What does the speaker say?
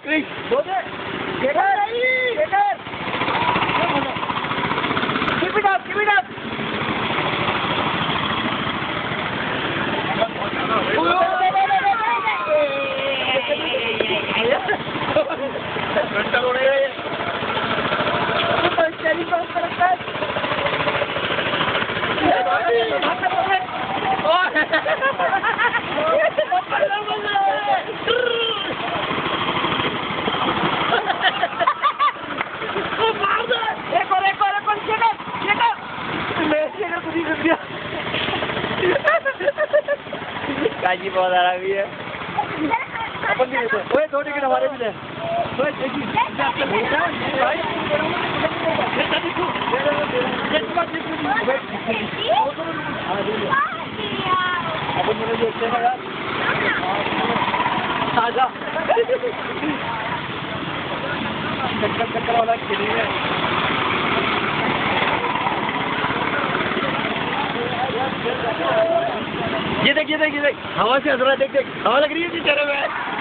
क्रिश बोले Shekhar Shekhar keep it up काजी बहुत आ रहा भी है अपन भी देते ओए 2 टिकट हमारे भी दे ओए देखिए अपन मुझे देखते हैं यार आजा चक्कर वाला खेलेंगे ये देख हवा से हंस रहा है देख हवा लग रही है चेहरे में